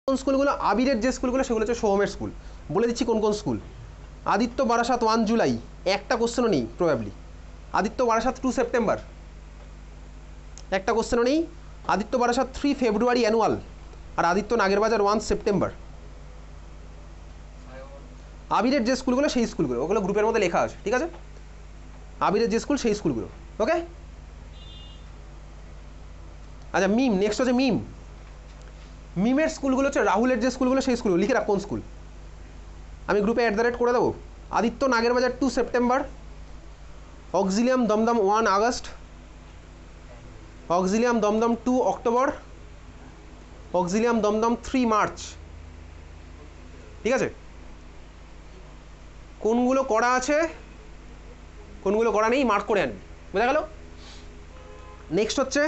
কোন স্কুলগুলো? আবিরের যে স্কুলগুলো সেগুলো হচ্ছে সোহমের স্কুল। বলে দিচ্ছি কোন কোন স্কুল। আদিত্য বারাসাত 1 জুলাই, একটা কোশ্চেনও নেই প্রবাবলি। আদিত্য বারাসাত 2 সেপ্টেম্বর, একটা কোশ্চেনও নেই। আদিত্য বারাসাত 3 ফেব্রুয়ারি অ্যানুয়াল, আর আদিত্য নাগেরবাজার 1 সেপ্টেম্বর। আবিরের যে স্কুলগুলো সেই স্কুলগুলো, ওগুলো গ্রুপের মধ্যে লেখা আছে, ঠিক আছে? আবিরের যে স্কুল সেই স্কুলগুলো, ওকে? আচ্ছা মিম, নেক্সট হচ্ছে মিম। মিমের স্কুলগুলো হচ্ছে রাহুলের যে স্কুলগুলো সেই স্কুলগুলো, লিখে রাখ কোন স্কুল। আমি গ্রুপে @ করে দেবো। Aditya Nagerbazar 2 September, Auxilium Dum Dum 1 August, Auxilium Dum Dum 2 October, Auxilium Dum Dum 3 March, ঠিক আছে? কোনগুলো করা আছে কোনগুলো করা নেই মার্ক করে আনবি, বোঝা গেল? নেক্সট হচ্ছে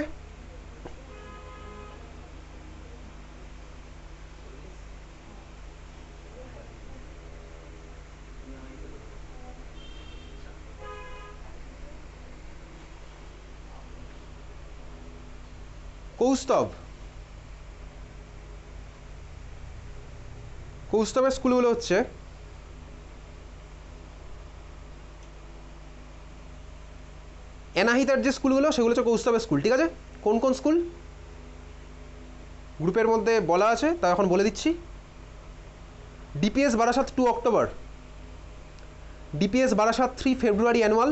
কৌস্তব। কৌস্তবের স্কুলগুলো হচ্ছে এনাহিতার যে স্কুলগুলো সেগুলো হচ্ছে কৌস্তবের স্কুল, ঠিক আছে? কোন কোন স্কুল গ্রুপের মধ্যে বলা আছে তা এখন বলে দিচ্ছি। DPS Barasat 2 October, DPS Barasat 3 February annual,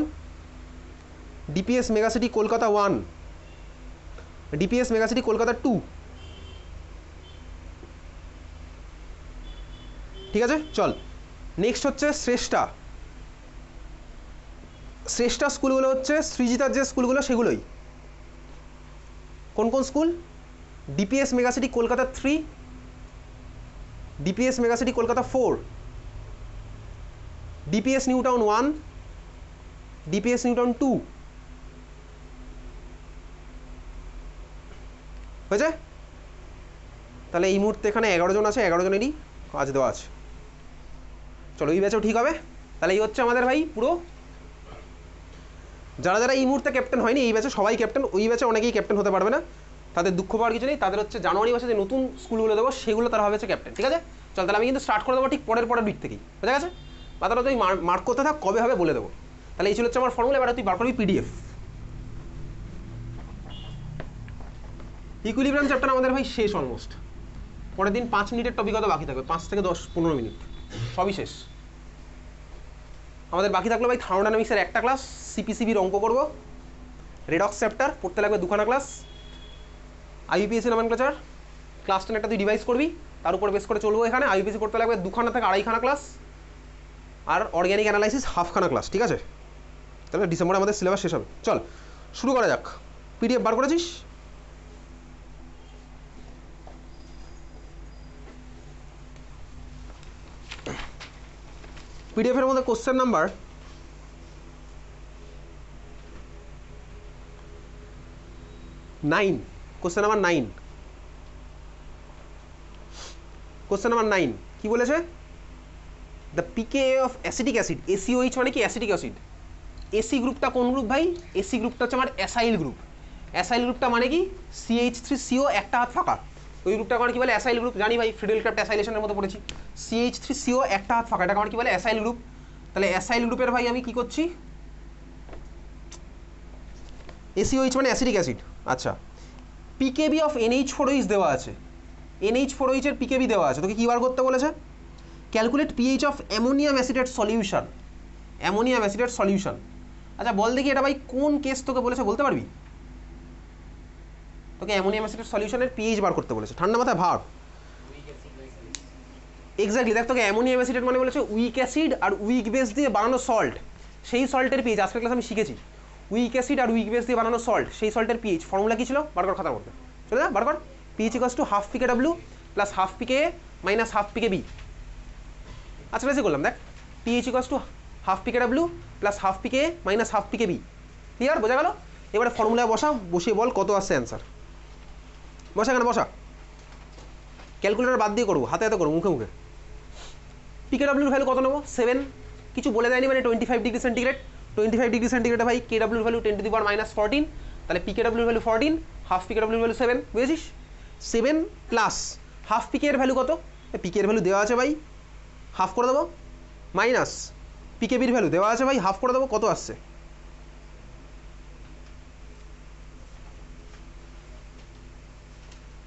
DPS megacity Kolkata 1, DPS megacity Kolkata 2, ঠিক আছে? চল নেক্সট হচ্ছে শ্রেষ্ঠা। শ্রেষ্ঠা স্কুলগুলো হচ্ছে সৃজিতার যে স্কুলগুলো সেগুলোই। কোন কোন school? DPS megacity Kolkata 3, DPS megacity Kolkata 4, DPS new town 1, DPS new town 2, হয়েছে? তাহলে এই মুহূর্তে এখানে 11 জন আছে, 11 জনেরই কাজ দেওয়া আছে। চলো এই ব্যাচেও ঠিক হবে। তাহলে এই হচ্ছে আমাদের ভাই পুরো, যারা যারা এই মুহূর্তে ক্যাপ্টেন হয়নি এই ব্যাচে সবাই ক্যাপ্টেন। ওই ব্যাচে অনেকেই ক্যাপ্টেন হতে পারবে না, তাদের দুঃখ পাওয়ার কিছু নেই। তাদের হচ্ছে জানুয়ারি মাসে যে নতুন স্কুলগুলো দেবো সেগুলো তারা হবে ক্যাপ্টেন, ঠিক আছে? চল তাহলে আমি কিন্তু স্টার্ট করে দেবো ঠিক পরের বিট থেকেই, বুঝা গেছে? বা তারা তুই মার্ক করতে থাক, কবে হবে বলে দেবো। তাহলে এই ছিল হচ্ছে আমার ফর্মুলা। এবার তুই বার করবি পিডিএফ। ইকুইলিব্রিয়াম চ্যাপ্টার আমাদের ভাই শেষ অলমোস্ট। পরের দিন 5 মিনিটের টপিক হয়তো বাকি থাকবে, 5 থেকে 10-15 মিনিট, সবই শেষ। আমাদের বাকি থাকলো ভাই থার্মোডাইনামিক্সের একটা ক্লাস, সিপিসিবির অঙ্ক করবো, রেডক্স চ্যাপ্টার পড়তে লাগবে 2খানা ক্লাস, আইইউপিএসি নমেনক্লেচার ক্লাস 10 একটা তুই ডিভাইস করবি, তার উপর বেস করে চলবো। এখানে আইইউপিএসি করতে লাগবে 2খানা থেকে 2.5খানা ক্লাস, আর অর্গ্যানিক অ্যানালাইসিস 1/2খানা ক্লাস, ঠিক আছে? তাহলে ডিসেম্বরে আমাদের সিলেবাস শেষ হবে। চল শুরু করা যাক। পিডিএফ বার করেছিস? পিডিএফের মধ্যে question number 9, question number 9, question number 9 কি বলেছে? The pK of acetic acid, ACOH মানে কি? Acetic acid. এসি গ্রুপটা কোন গ্রুপ ভাই? এসি গ্রুপটা হচ্ছে আমার অ্যাসাইল গ্রুপ। অ্যাসাইল গ্রুপটা মানে কি? CH3CO একটা হাত ফাঁকা, ওই গ্রুপটা আমার কি বলে? Acyl group. জানি ভাই, ফ্রিডেল ক্রাফট অ্যাসাইলেশনের মধ্যে পড়েছি। CH3CO একটা হাত ফাঁকা, এটা আমার কি বলে? Acyl group. তাহলে অ্যাসাইল গ্রুপের ভাই আমি কি করছি? এসিওএইচ মানে অ্যাসিটিক অ্যাসিড। আচ্ছা, পিকেবি অফ NH4OH দেওয়া আছে, NH4OH এর পিকেবি দেওয়া আছে। তোকে কি বার করতে বলেছে? Calculate pH of ammonium অ্যাসিডেট solution, ammonium অ্যাসিডেট solution. আচ্ছা বল দেখি এটা ভাই কোন কেস তোকে বলেছে, বলতে পারবি? তোকে অ্যামোনিয়াম অ্যাসিডেট সলিউশনের পিএইচ বার করতে বলেছে, ঠান্ডা মাথায় ভাব। এক্স্যাক্টলি, দেখ তোকে অ্যামোনিয়াম অ্যাসিডেট মানে বলেছে উইক অ্যাসিড আর উইক বেস দিয়ে বানানো সল্ট, সেই সল্টের পিএইচ। আজকের ক্লাস আমি শিখেছি উইক অ্যাসিড আর উইক বেস দিয়ে বানানো সল্ট, সেই সল্টের পিএইচ ফর্মুলা কি ছিল? বার কর খাতার মধ্যে, চলে যা বার কর। PH equals two ½ pKw plus ½ pKa minus ½ pKb। আচ্ছা বেশি করলাম, দেখ pH equals two ½ pKw plus ½ pKa minus ½ pKb। Clear, বোঝা গেল? এবারে ফর্মুলায় বসা, বসিয়ে বল কত আসছে অ্যান্সার। বসা কেন বসা, ক্যালকুলেটার বাদ দিয়ে করবো, হাতে হাতে করবো, মুখে মুখে। পিকেডাব্লিউর ভ্যালু কত নেবো? 7, কিছু বলে দেয়নি মানে 25 ডিগ্রি সেন্টিগ্রেড। 25 ডিগ্রি সেন্টিগ্রেডে ভাই কেডাব্লিউর ভ্যালু 10⁻⁻14, তাহলে পিকেডাব্লিউর ভ্যালু 14, ½ pKw ভ্যালু 7, বুঝেছিস? 7 প্লাস হাফ পিকের ভ্যালু কত? পিকের ভ্যালু দেওয়া আছে ভাই, হাফ করে দেবো, মাইনাস পিকেবির ভ্যালু দেওয়া আছে ভাই, হাফ করে দেবো, কত আসছে?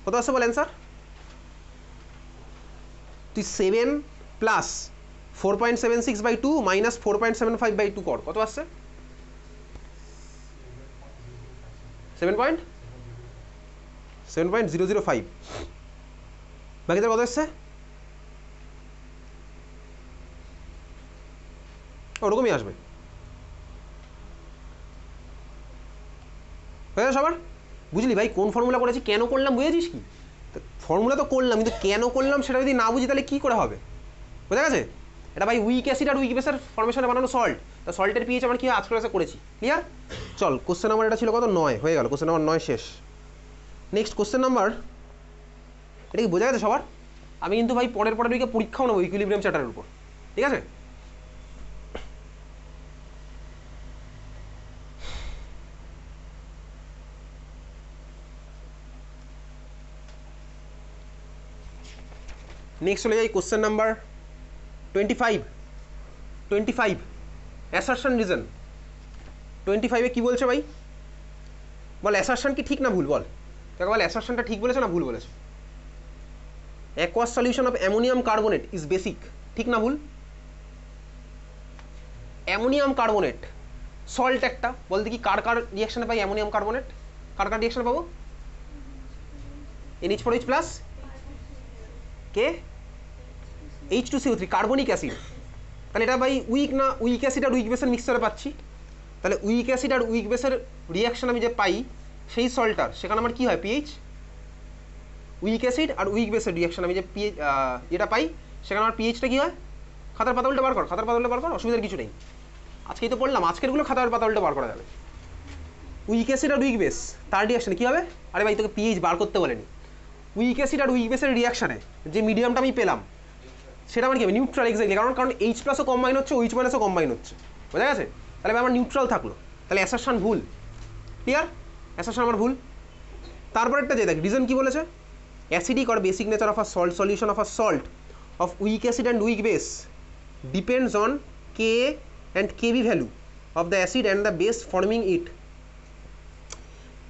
কত আসছে বল অ্যান্সার? তুই 7 প্লাস 4.76/2 মাইনাস 4.75/2 কর, কত আসছে? 7.005। বাকিদের কত এসছে? ওরকমই আসবে। হয়ে গেছে সবার? বুঝলি ভাই কোন ফর্মুলা করেছি, কেন করলাম, বুঝেছিস কি? ফর্মুলা তো করলাম, কিন্তু কেন করলাম সেটা যদি না বুঝি তাহলে কী করে হবে? বোঝা গেছে? এটা ভাই উইক অ্যাসিড আর উইক বেসের ফর্মেশনে বানানো সল্ট। তা সল্টের পিএইচ আমরা কি আজকে ক্লাসে করেছি, ক্লিয়ার? চল কোশ্চেন নাম্বার এটা ছিল কত, 9 হয়ে গেল, কোশ্চেন নাম্বার 9 শেষ। নেক্সট কোশ্চেন নাম্বার, এটা কি বোঝা গেছে সবার? আমি কিন্তু ভাই পরের উইকে পরীক্ষাও নেবো ইকুইলিব্রিয়াম চ্যাপ্টারের উপর, ঠিক আছে? নেক্সট চলে যাই কোশ্চেন নাম্বার 25 অ্যাসারশন রিজন। 25-এ কী বলছে ভাই বল? অ্যাসারশন কি ঠিক না ভুল বল? তাকে বল অ্যাসারশনটা ঠিক বলেছে না ভুল বলেছে? Aqueous solution of ammonium carbonate is basic, ঠিক না ভুল? অ্যামোনিয়াম কার্বনেট সল্ট একটা, বলতে কি কার রিয়াকশনে পাই অ্যামোনিয়াম কার্বনেট? কার রিয়াকশনে পাবো? NH4H প্লাস কে H2CO3 কার্বনিক অ্যাসিড। তাহলে এটা ভাই উইক না উইক অ্যাসিড আর উইক বেসের মিক্সচারে পাচ্ছি। তাহলে উইক অ্যাসিড আর উইক বেসের রিয়াকশন আমি যে পাই সেই সল্টার, সেখানে আমার কী হয় পিএইচ? উইক অ্যাসিড আর উইক বেসের রিয়াকশন আমি যে পিএইচ যেটা পাই সেখানে আমার পিএইচটা কী হয়? খাতার পাতা উল্টে বার কর, খাতার পাতা উল্টে বার কর, অসুবিধার কিছু নেই। আজকেই তো পড়লাম, আজকেরগুলো খাতার পাতা উল্টে বার করা যাবে। উইক অ্যাসিড আর উইক বেস তার রিয়াকশানে কী হবে? আরে ভাই তোকে পিএইচ বার করতে বলেনি। উইক অ্যাসিড আর উইক বেসের রিয়াকশানে যে মিডিয়ামটা আমি পেলাম সেটা আমার কি হবে? Neutral, exactly. কারণ এইচ প্লাসও কম্বাইন হচ্ছে, OH মাইনাসও কম্বাইন হচ্ছে, বোঝা গেছে? তাহলে আমার নিউট্রাল থাকলো, তাহলে অ্যাসারশন ভুল, ক্লিয়ার? অ্যাসারশন আমার ভুল। তারপরেরটা যে দেখ রিজন কী বলেছে, acidic or basic nature of a salt solution of a salt of weak acid and weak base depends on Ka and Kb value of the acid and the base forming it.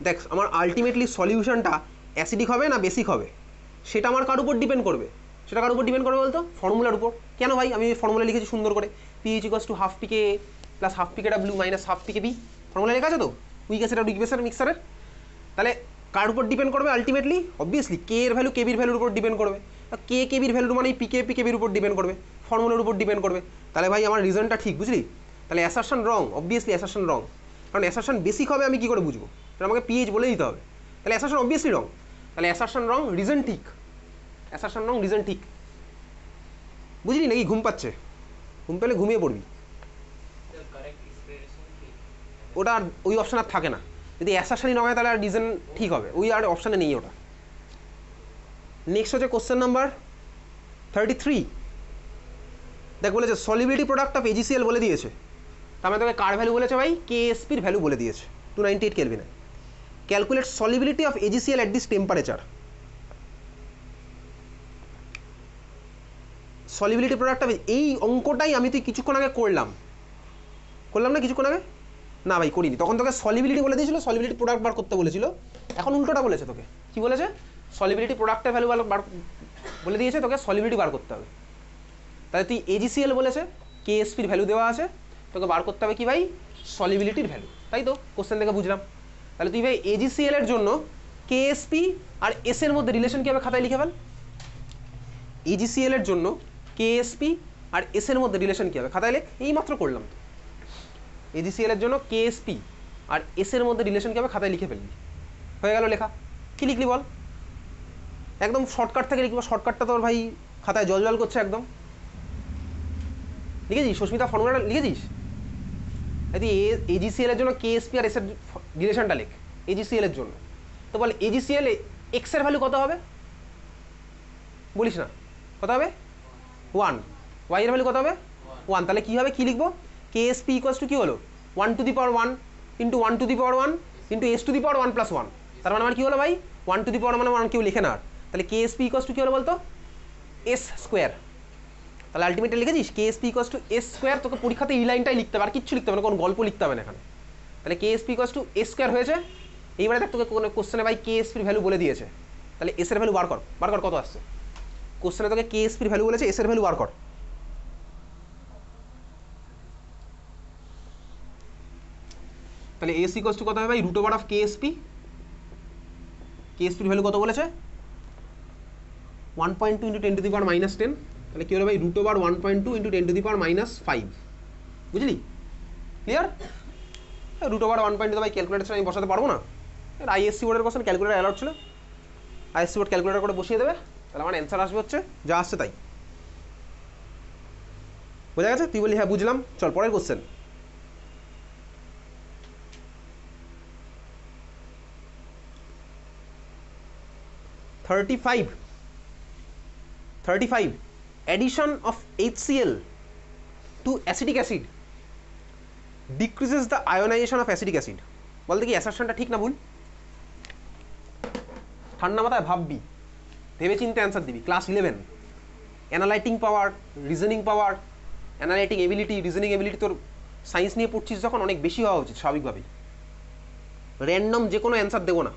দেখ আমার ultimately সলিউশনটা acidic হবে না basic হবে সেটা আমার কার উপর depend করবে? সেটা কার উপর ডিপেন্ড করবে বলতো? ফর্মুলার উপর। কেন ভাই? আমি ফর্মুলা লিখেছি সুন্দর করে, pH equals to half pK plus half pK ডাব্লিউ minus half pK b, formula লেখা আছে তো উইক অ্যাসিড আর উইক বেসের মিক্সারের। তাহলে কার উপর ডিপেন্ড করবে আলটিমেটলি? অবভিয়াসলি কে এর ভ্যালু কেবির ভ্যালুর উপর ডিপেন্ড করবে। কে কেবির ভ্যালু মানে পিকেবির উপর ডিপেন্ড করবে, ফর্মুলার উপর ডিপেন্ড করবে। তাহলে ভাই আমার রিজনটা ঠিক, বুঝলি? তাহলে অ্যাসারশন রং, অবভিয়াসলি অ্যাসারশন রং। কারণ অ্যাসারশন বেসিক হবে আমি কী করে বুঝবো? তাহলে আমাকে পিএইচ বলে দিতে হবে। তাহলে অ্যাসারশন অবভিয়াসলি রং। তাহলে অ্যাসারশন রং, রিজন ঠিক। অ্যাসারশন রং, রিজন ঠিক। বুঝলি নাকি? ঘুম পাচ্ছে? ঘুম পেলে ঘুমিয়ে পড়বি। ওটা আর ওই অপশান আর থাকে না। যদি অ্যাসারশনই না হয় তাহলে আর রিজন ঠিক হবে, ওই আর অপশানে নেই ওটা। নেক্সট হচ্ছে কোশ্চেন নাম্বার 33। দেখ বলেছে সলিবিলিটি প্রোডাক্ট অফ AgCl বলে দিয়েছে। তার মানে তোকে কার ভ্যালু বলেছে ভাই? KSP-র ভ্যালু বলে দিয়েছে 298 কেলভিনে। Calculate solubility of AgCl at this temperature. Solubility product of, এই অঙ্কটাই আমি তুই কিছুক্ষণ আগে করলাম না কিছুক্ষণ আগে? না ভাই করিনি, তখন তোকে সলিবিলিটি বলে দিয়েছিল, সলিবিলিটি প্রোডাক্ট বার করতে বলেছিল। এখন উল্টোটা বলেছে তোকে, কি বলেছে? সলিবিলিটি প্রোডাক্টের ভ্যালু বার বলে দিয়েছে, তোকে সলিবিলিটি বার করতে হবে। তাহলে তুই AgCl বলেছে, KSP-র ভ্যালু দেওয়া আছে, তোকে বার করতে হবে কি ভাই? সলিবিলিটির ভ্যালু, তাই তো? কোশ্চেন থেকে বুঝলাম। তাহলে তুই ভাই AgCl এর জন্য KSP আর S এর মধ্যে রিলেশন কী হবে খাতায় লিখে ফেল। AgCl এর জন্য KSP আর S এর মধ্যে রিলেশন কী হবে খাতায় লেখ। এই মাত্র করলাম তো। AgCl এর জন্য KSP আর S এর মধ্যে রিলেশন কী হবে খাতায় লিখে ফেলবি, হয়ে গেল লেখা। কী লিখলি বল? একদম শর্টকাট থেকে লিখবো, শর্টকাটটা তোর ভাই খাতায় জল জল করছে একদম। লিখেছিস সুস্মিতা ফর্মুলাটা লিখেছিস? যদি AgCl এর জন্য KSP আর S এর রিলেশনটা লেখ AgCl এর জন্য। তো বল AgCl X এর ভ্যালু কত হবে? বলিস না, কত হবে? 1। Y এর ভ্যালু কত হবে? 1। তাহলে কী হবে, কী লিখবো? KSP ইকুয়ালস টু কী হলো? 1 two the power 1 into 1 two the power 1 into S two the power 1 plus 1। তার মানে আমার কী হলো ভাই? 1 টু দি পাওয়ার মানে 1 কেউ লিখে না, তাহলে কেএসপি ইকুয়ালস টু কী হলো বলতো এস স্কোয়ার। তাহলে আলটিমেটলি লিখেছিস Ksp equals to S square. তোকে পরীক্ষাতে এই লাইনটাই লিখতে হবে, আর কিচ্ছু লিখতে হবে না, কোনো গল্প লিখতে হবে না এখানে। তাহলে KSP equals to S square হয়েছে। এইবারে দেখ তোকে কোনো কোশ্চেনে ভাই কেএসপির ভ্যালু বলে দিয়েছে, তাহলে এস এর ভ্যালু বার কর কত আসছে। কোশ্চেনে তোকে কেএসপির ভ্যালু বলেছে, এস এর ভ্যালু বার কর। তাহলে এস ইকুয়ালস টু কত হবে ভাই রুট ওভার অফ কেএসপি। কেএসপির ভ্যালু কত বলেছে 1.2 ইন্টু 10 টু দি পাওয়ার -10। তাহলে কী হলো ভাই root over 1.2 into 10 to the power -5। বুঝলি? ক্লিয়ার? রুট ওভার 1.2 ভাই ক্যালকুলেটার আমি বসাতে পারবো না, এর আইএসসি বোর্ডের কোশ্চেন ক্যালকুলেটার অ্যালাউড ছিল, আইএসসি বোর্ড ক্যালকুলেটার করে বসিয়ে দেবে, তাহলে আমার অ্যান্সার আসবে হচ্ছে যা আসছে তাই। বোঝা গেছে? তুই বলি হ্যাঁ বুঝলাম, চল পরের question. Thirty five addition of HCl to acetic acid decreases the ionization of acetic acid। বলতে কি অ্যাসারশনটা ঠিক না ভুল? ঠান্ডা মাথায় ভাববি, ভেবে চিন্তে অ্যান্সার দিবি। ক্লাস 11 অ্যানালাইটিং পাওয়ার, রিজনিং পাওয়ার, অ্যানালাইটিং এবিলিটি, রিজনিং এবিলিটি তোর সায়েন্স নিয়ে পড়ছিস যখন অনেক বেশি হওয়া উচিত স্বাভাবিকভাবেই। র্যান্ডম যে কোনো অ্যান্সার দেবো না।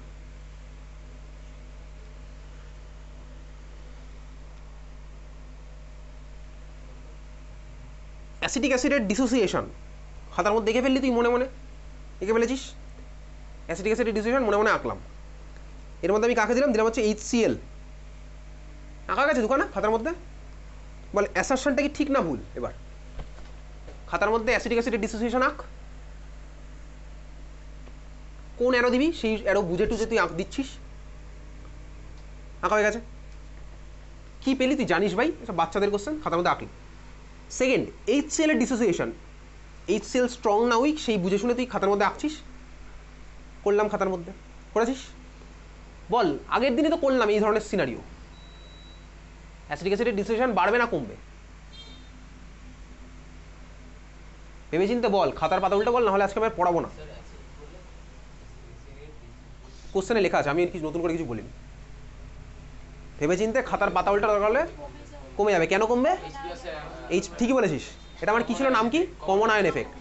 অ্যাসিটিক অ্যাসিডের ডিসোসিয়েশন খাতার মধ্যে দেখে ফেললি তুই, মনে মনে এঁকে ফেলেছিস। অ্যাসিটিক অ্যাসিডের ডিসোসিয়েশন মনে মনে আঁকলাম। এর মধ্যে আমি কাকে দিলাম হচ্ছে HCl। আঁকা গেছে দোকানে খাতার মধ্যে? বল অ্যাসারশনটা কি ঠিক না ভুল? এবার খাতার মধ্যে অ্যাসিটিক অ্যাসিডের ডিসোসিয়েশন আঁক। কোন অ্যারো দিবি সেই অ্যারো বুঝে টুঝে তুই দিচ্ছিস। আঁকা হয়ে গেছে। কি পেলি তুই জানিস ভাই, এসব বাচ্চাদের কোশ্চেন খাতার মধ্যে আঁকলি। সেকেন্ড HCl এর ডিসোসিয়েশন, HCl স্ট্রং না উইক সেই বুঝে শুনে তুই খাতার মধ্যে আঁকছিস। করলাম খাতার মধ্যে, করেছিস? বল আগের দিনই তো করলাম এই ধরনের সিনারিও। অ্যাসিটিক অ্যাসিডের ডিসোসিয়েশন বাড়বে না কমবে? ভেবে চিন্তে বল, খাতার পাতা উল্টে বল, না হলে আজকে আমি পড়াবো না। কোশ্চেনে লেখা আছে, আমি কিছু নতুন করে কিছু বলিনি। ভেবে চিন্তে খাতার পাতা উল্টা দরকার হলে কমে যাবে। কেন কমবে? ঠিকই বলেছিস। এটা আমার কি ছিল, নাম কি? Common ion effect.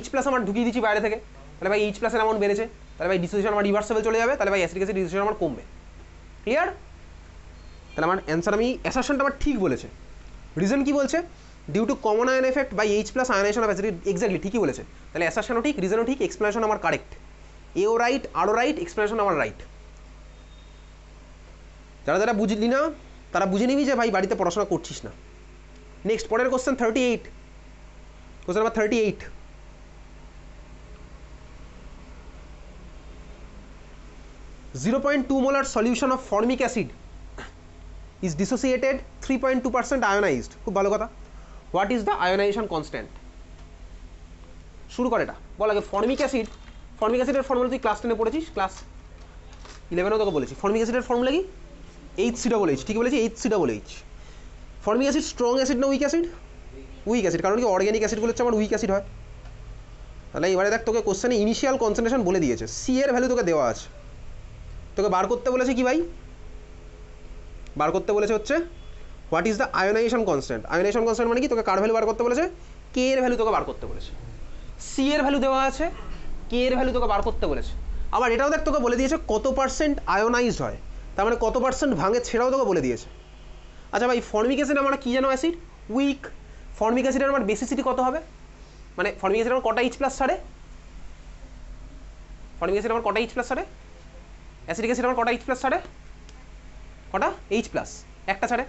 H+ আমার ঢুকিয়ে দিচ্ছি বাইরে থেকে, তাহলে ভাই H+ এর অ্যামাউন্ট বেড়েছে, তাহলে ভাই ডিসোসিয়েশন আমার রিভার্সেবল চলে যাবে, তাহলে ভাই অ্যাসিটিক অ্যাসিড ডিসোসিয়েশন আমার কমবে। ক্লিয়ার? তাহলে আমার অ্যান্সার, আমি অ্যাসারশনটা আমার ঠিক বলেছে। রিজন কি বলছে? Due to common ion effect by H+ ionization of acid. Exactly ঠিকই বলেছে। তাহলে অ্যাসারশনও ঠিক, রিজনও ঠিক, এক্সপ্লেনেশন আমার কারেক্ট। এও রাইট, আরও রাইট, এক্সপ্লেনেশন আমার রাইট। যারা যারা বুঝলি না তারা বুঝে নিবি যে ভাই বাড়িতে পড়াশোনা করছিস না। নেক্সট পরের question 38, question number 38। (0.2 molar solution of formic acid is dissociated 3.2% ionized। খুব ভালো কথা। What is the ionization constant? শুরু করে এটা বল আগে। ফর্মিক অ্যাসিডের ফর্মুলা তুই ক্লাস 10-এ পড়েছিস, ক্লাস 11-এও তোকে বলেছি। ফর্মিক অ্যাসিডের ফর্মুলা কি? HCOOH। ঠিক বলেছি, HCOOH। Formic acid strong acid না উইক অ্যাসিড? উইক অ্যাসিড, কারণ কি অর্গ্যানিক অ্যাসিডগুলো হচ্ছে আমার উইক অ্যাসিড হয়। তাহলে এবারে দেখ তোকে কোশ্চেনে ইনিশিয়াল কনসেন্ট্রেশন বলে দিয়েছে, সি এর ভ্যালু তোকে দেওয়া আছে। তোকে বার করতে বলেছে কি ভাই? বার করতে বলেছে হচ্ছে what is the ionization constant. Ionization constant মানে কি? তোকে কার ভ্যালু বার করতে বলেছে? কে এর ভ্যালু তোকে বার করতে বলেছে। সি এর ভ্যালু দেওয়া আছে, কে এর ভ্যালু তোকে বার করতে বলেছে। আবার এটাও দেখ তোকে বলে দিয়েছে কত পার্সেন্ট আয়োনাইজড হয়, তার মানে কত পার্সেন্ট ভাঙে ছেড়াও তোকে বলে দিয়েছে। আচ্ছা ভাই ফর্মিক অ্যাসিড আমার কি যেন অ্যাসিড? উইক। ফর্মিক অ্যাসিডের আমার বেসিসিটি কত হবে? মানে ফর্মিক অ্যাসিড আমার কটা H+ ছাড়ে? ফর্মিক অ্যাসিড আমার কটা H+ ছাড়ে? অ্যাসিডিক অ্যাসিড আমার কটা H+ ছাড়ে? কটা? H+। একটা ছাড়ে।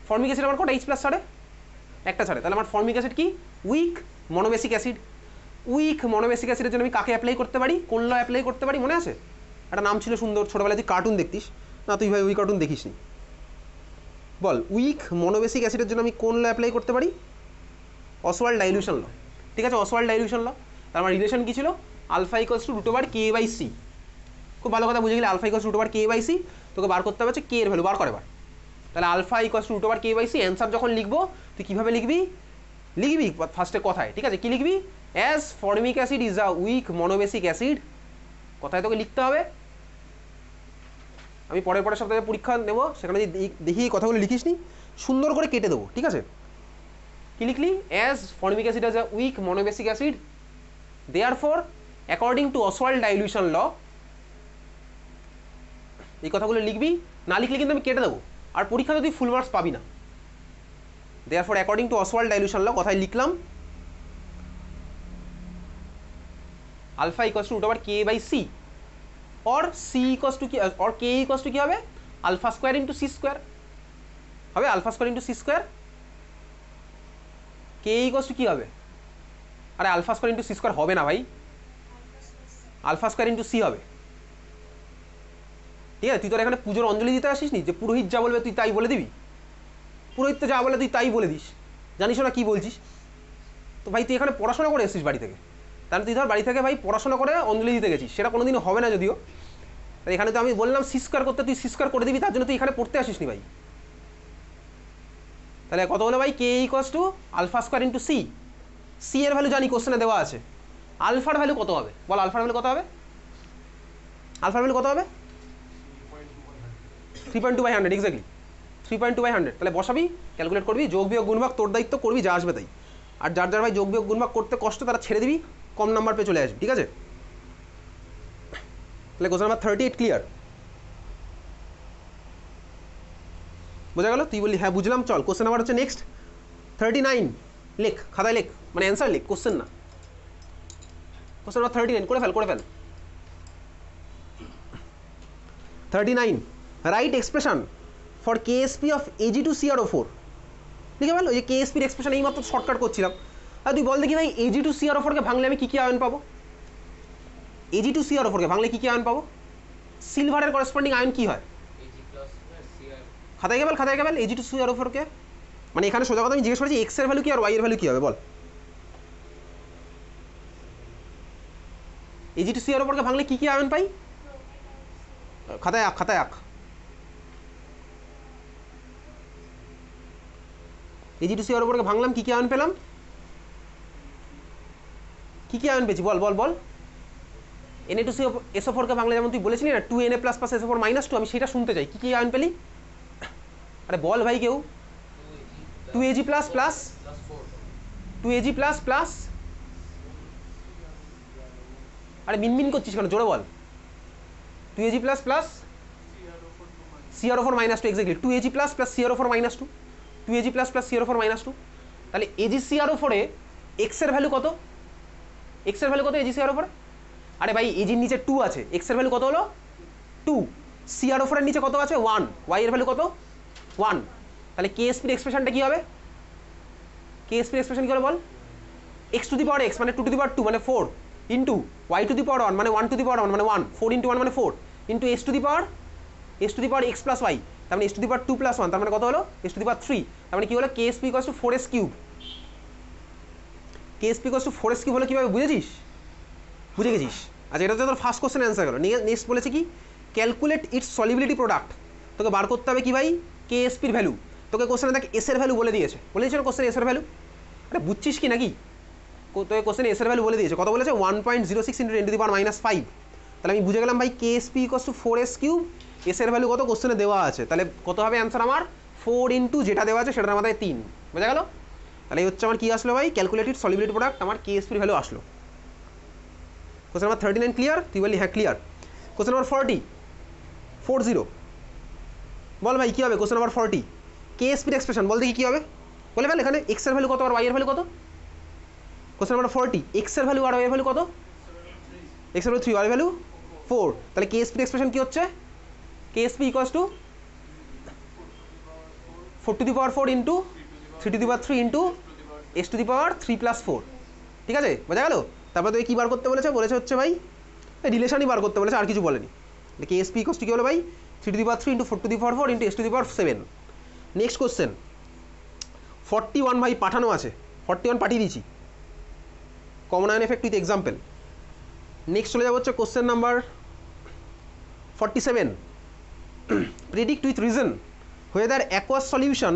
ফর্মিক অ্যাসিড আমার কটা H+ ছাড়ে? একটা ছাড়ে। তাহলে আমার ফর্মিক অ্যাসিড কি? Weak monobasic acid. Weak monobasic অ্যাসিডের জন্য আমি কাকে অ্যাপ্লাই করতে পারি? কোন ল অ্যাপ্লাই করতে পারি? মনে আছে একটা নাম ছিল সুন্দর, ছোটবেলায় তুই কার্টুন দেখতিস না? তুই ভাই ওই কার্টুন দেখিস নি। বল উইক মনোবেসিক অ্যাসিডের জন্য আমি কোন ল অ্যাপ্লাই করতে পারি? অসওয়াল্ড ডাইলিউশন ল। ঠিক আছে, অসওয়াল্ড ডাইলিউশন ল। তার আমার রিলেশন কি ছিল? Alpha equals to √K/C। খুব ভালো কথা বুঝে গেলে। Alpha equals to √K/C। তোকে বার করতে হবে হচ্ছে কে এর ভ্যালু বার করে বার। তাহলে alpha equals to √K/C। Answer যখন লিখবো তুই কীভাবে লিখবি? লিখবি ফার্স্টে কথায়, ঠিক আছে? কি লিখবি? As formic acid is a weak monobasic acid. কথায় তোকে লিখতে হবে আমি পরের সপ্তাহে পরীক্ষা নেব, সেখানে যদি দেখি এই কথাগুলো লিখিস নি, সুন্দর করে কেটে দেবো, ঠিক আছে? কি লিখলি? As formic acid as a weak monobasic acid, therefore according to Ostwald dilution law, এই কথাগুলো লিখবি। না লিখলে কিন্তু আমি কেটে দেবো, আর পরীক্ষাতে তুই ফুল মার্কস পাবি না। Therefore according to Ostwald dilution law, কথায় লিখলাম alpha equals to root over K by C, और सी इक्वल्स टू की और के इक्वल्स टू की হবে alpha square into C square, হবে alpha square into C square. K equals to কি হবে? আরে alpha square into C square হবে না ভাই, আলফা স্কয়ার ইনটু সি হবে, ঠিক আছে? তুই তোর এখানে পুজোর অঞ্জলি দিতে আসিস নি যে পুরোহিত যা বলবে তুই তাই বলে দিবি? পুরোহিত তো যা বলে তুই তাই বলে দিস, জানিস না কি বলছিস? তো ভাই তুই এখানে পড়াশোনা করে এসেছিস বাড়ি থেকে, তাহলে তুই ধর বাড়ি থেকে ভাই পড়াশোনা করে অঞ্জলি দিতে গেছিস, সেটা কোনোদিনও হবে না যদিও। এখানে তো আমি বললাম সি স্কয়ার করতে, তুই সি স্কয়ার করে দিবি, তার জন্য তুই এখানে পড়তে আসিস নি ভাই। তাহলে কত হলো ভাই? K equals to alpha square into C, C এর ভ্যালু জানি কোশ্চেনে দেওয়া আছে, আলফার ভ্যালু কত হবে বল? আলফার ভ্যালু কত হবে? আলফার ভ্যালু কত হবে? 3.2/100, এক্স্যাক্টলি 3.2/100। তাহলে বসাবি, ক্যালকুলেট করবি, যোগ বিয়োগ গুণভাগ তোর দায়িত্ব, করবি যা আসবে তাই। আর যার যার ভাই যোগ বিয়োগ গুণভাগ করতে কষ্ট তারা ছেড়ে দিবি, কম নাম্বার পেয়ে চলে আসবি, ঠিক আছে? তাহলে কোশ্চেন নাম্বার 38 ক্লিয়ার, বোঝা গেল? তুই বললি হ্যাঁ বুঝলাম, চল কোশ্চেন নাম্বার হচ্ছে নেক্সট 39, লেখ খাতায়, লেখ মানে অ্যান্সার লেখ, কোশ্চেন না। কোশ্চেন নাম্বার 39 করে fail. 39, right expression for KSP of Ag2CrO4, লিখে ফেল। ওই যে কেএসপির এক্সপ্রেশন এইমাত্র শর্টকাট করছিলাম। আর তুই বল দেখি ভাই Ag2CrO4 কে ভাঙলে আমি কী কী আয়ন পাবো? Ag2CrO4 কে ভাঙলে কী কী আয়ন পাবো? সিলভারের করেসপন্ডিং আয়ন কি হয়? খাতায় গেবেল Ag2CrO4 কে, মানে এখানে সোজা কথা আমি জিজ্ঞেস করেছি এক্স এর ভ্যালু কি আর ওয়াই এর ভ্যালু কি হবে বল? Ag2CrO4 কে ভাঙলে কী কী আয়ন পাই? খাতায় আঁক Ag2CrO4 কে ভাঙলাম, কী কী আয়ন পেলাম? কী কী আয়ন পেয়েছি বল? Na2SO4 কে ভাঙলে যেমন তুই বলেছিলি না 2Na plus plus SO4 minus 2, আমি সেটা শুনতে চাই, কী কী আয়ন পেলি? আরে বল ভাই কেউ। 2Ag plus plus 2Ag plus plus, আরে মিনমিন করছিস কেন, জোরে বল। 2Ag plus plus CrO4 minus 2, exactly 2Ag plus plus CrO4 minus 2, 2Ag plus plus CrO4 minus 2। তাহলে AgCrO4 এ এক্স এর ভ্যালু কত? এক্স এর ভ্যালু কত AgCrO4? আরে ভাই এজির নিচে 2 আছে, এক্স এর ভ্যালু কত হলো? 2। CrO4 এর নিচে কত আছে? 1। ওয়াই এর ভ্যালু কত? 1। তাহলে কেএসপির এক্সপ্রেশনটা কি হবে? কেএসপির এক্সপ্রেশন কি হবে বল? x two the power x মানে 2 টু দি পাওয়ার 2 মানে 4 ইন্টু y টু দি পাওয়ার 1 মানে 1 টু দি পাওয়ার 1 মানে 1, 4 ইন্টু 1 মানে 4 into s two the power x plus y, তার মানে s two the power 2 plus 1, তার মানে কত হলো? s টু দি পাওয়ার 3। তার মানে কি হলো? KSP equals two 4s cube. KSP equals two 4s cube হলো কীভাবে বুঝেছিস? বুঝে গেছিস? আচ্ছা, এটা হচ্ছে তোর ফার্স্ট কোশ্চেন অ্যান্সার গেল। নেক্সট বলেছে কি? Calculate it's solubility product. তোকে বার করতে হবে কি ভাই? কেএসপির ভ্যালু। তোকে কোশ্চেনে দেখ এস এর ভ্যালু বলে দিয়েছে, বলেছিল কোশ্চেন এস এর ভ্যালু। আরে বুঝছিস কি নাকি? তোকে কোশ্চেনে এস এর ভ্যালু বলে দিয়েছে, কত বলেছে? 1.06 × 10 টু দি পাওয়ার -5। তাহলে আমি বুঝে গেলাম ভাই KSP equals two 4s cube, S এর ভ্যালু কত কোশ্চেনে দেওয়া আছে, তাহলে কত হবে অ্যান্সার আমার? 4 ইন্টু যেটা দেওয়া আছে সেটার মাথায় 3, বোঝা গেল? তাহলে এই হচ্ছে আমার কি আসলো ভাই? ক্যালকুলেটেড সলিবিলিটি প্রোডাক্ট, আমার কেএসপির ভ্যালু আসলো। Question number 39 clear? তুই বললি হ্যাঁ ক্লিয়ার। কোশ্চেন নাম্বার 40 বল ভাই কী হবে? কোশ্চেন নাম্বার 40 কেএসপির এক্সপ্রেশন বল দেখি কী হবে, বলে ফেল। এখানে এক্স এর ভ্যালু কত আর ওয়াই এর ভ্যালু কত? কোশ্চেন নাম্বার 40 এক্স এর ভ্যালু আর ওয়াই এর ভ্যালু কত? এক্স এর ভ্যালু 3, ওয়াই এর ভ্যালু 4। তাহলে কেএসপির এক্সপ্রেশন কী হচ্ছে? KSP equals two 4 two the power 4 into 3 two the power 3 into s two the power 3 plus 4, ঠিক আছে? বোঝা গেল? তারপর তোকে কী বার করতে বলেছে? বলেছে হচ্ছে ভাই রিলেশনই বার করতে বলেছে, আর কিছু বলেনি। কেএসপি ইকুয়ালস টু কী হলো ভাই? 3 two the power 3 into 4 two the power 4 into s two the power 7। Next question 41 ভাই পাঠানো আছে, 41 পাঠিয়ে দিয়েছি, common ion effect with example. Next চলে যাবো হচ্ছে question number 47 predict with reason whether aqueous solution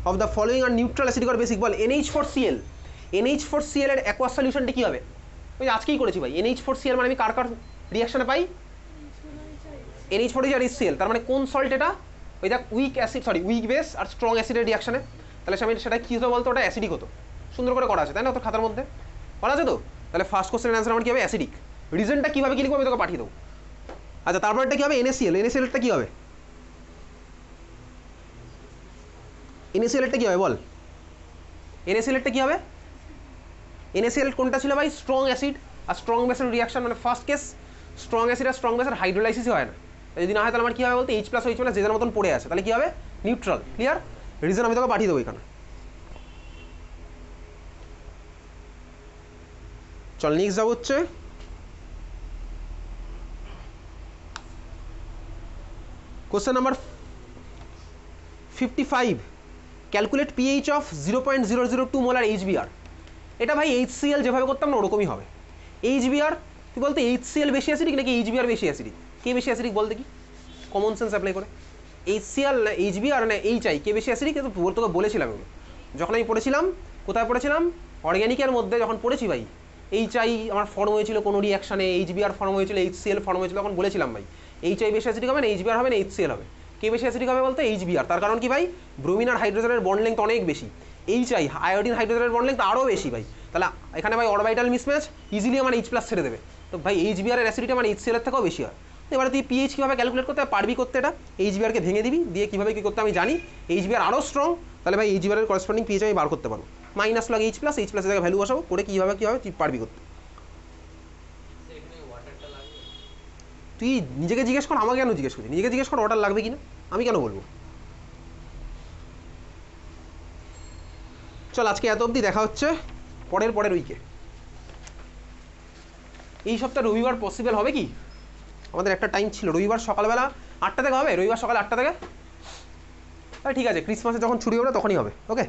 of the following are neutral acidic or basic। Ball NH4Cl, NH4Cl এর aqueous সলিউশনটা কী হবে? ওই আজকেই করেছি ভাই, NH4Cl মানে আমি কার কার রিয়াকশানে পাই, NH4 আর HCl, তার মানে কোন সল্ট এটা, ওই দেখ weak acid sorry weak base আর স্ট্রং অ্যাসিডের রিয়াকশানে, তাহলে আমি সেটা কী হতো বলতো, ওটা অ্যাসিডিক হতো, সুন্দর করে করা আছে তাই না তোর খাতার মধ্যে করা আছে তো, তাহলে ফার্স্ট কোশ্চেনের অ্যান্সার আমার কী হবে, অ্যাসিডিক। রিজনটা কীভাবে কী লিখবো আমি তোকে পাঠিয়ে দেবো। আচ্ছা তারপরটা কী হবে, NaCl, NaClটা কী হবে, NaClটা কী হবে বল, NaClটা কী হবে, NaCl কোনটা ছিল ভাই, স্ট্রং অ্যাসিড আর স্ট্রং বেসের রিয়াকশন, মানে ফার্স্ট কেস স্ট্রং অ্যাসিড আর স্ট্রং বেসের হাইড্রোলাইসিসই হয় না, যদি না হয় তাহলে আমার কী হবে বলতে H+OH যে যার মতন পড়ে আছে, তাহলে কী হবে নিউট্রাল। ক্লিয়ার, রিজন আমি তোকে পাঠিয়ে দেবো এখানে। চল নেক্সট যাবো হচ্ছে question number 55, calculate pH of 0.002 molar HBr। এটা ভাই HCl যেভাবে করতাম না ওরকমই হবে। HBr তুই বলতে HCl বেশি অ্যাসিডিক নাকি HBr বেশি অ্যাসিডিক, কে বেশি অ্যাসিডিক বলতে কি কমন সেন্স অ্যাপ্লাই করে, HCl না HBr না HI কে বেশি অ্যাসিডিক, কিন্তু তোকে বলেছিলাম এগুলো যখন আমি পড়েছিলাম, কোথায় পড়েছিলাম, অর্গ্যানিকের মধ্যে যখন পড়েছি ভাই, HI আমার ফর্ম হয়েছিল কোনো রিয়াকশানে, HBr ফর্ম হয়েছিল, HCl ফর্ম হয়েছিল, তখন বলেছিলাম ভাই HI বেশি অ্যাসিডিক হবে না HBr হবে না HCl হবে, কে বেশি অ্যাসিডিক হবে বলতে HBr। তার কারণ কি ভাই, ব্রোমিন আর হাইড্রোজেনের বন্ড লেংথ অনেক বেশি, HI আয়োডিন হাইড্রোজেনের বন্ড লেংথ আরও বেশি ভাই, তাহলে এখানে ভাই অরবাইটাল মিসম্যাচ ইজিলি আমার H+ ছেড়ে দেবে, তো ভাই HBr এর অ্যাসিডিটি আমার HCl এর থেকেও বেশি হয়। এবারে তুই পিএইচ কীভাবে ক্যালকুলেট করতে পারবি, করতে এটা HBrকে ভেঙে দিবি, দিয়ে কীভাবে কী করতে আমি জানি, HBr আরও স্ট্রং, তাহলে ভাই HBr এর করসপন্ডিং পিএইচ আমি বার করতে পারবো, মাইনাস লগ H+, H+ এর জায়গায় ভ্যালু বসাবো, করে কীভাবে কী হবে তুই পারবি করতে। তুই নিজেকে জিজ্ঞেস কর, আমাকে কেন জিজ্ঞেস করছি, নিজেকে জিজ্ঞেস কর ওয়াটার লাগবে কিনা, আমি কেন বলবো। চল আজকে এত অবধি, দেখা হচ্ছে পরের উইকে। এই সপ্তাহে রবিবার পসিবল হবে কি, আমাদের একটা টাইম ছিল রবিবার সকালবেলা 8টা থেকে হবে, রবিবার সকাল 8টা থেকে, তাহলে ঠিক আছে ক্রিসমাসে যখন ছুটি হবে তখনই হবে, ওকে।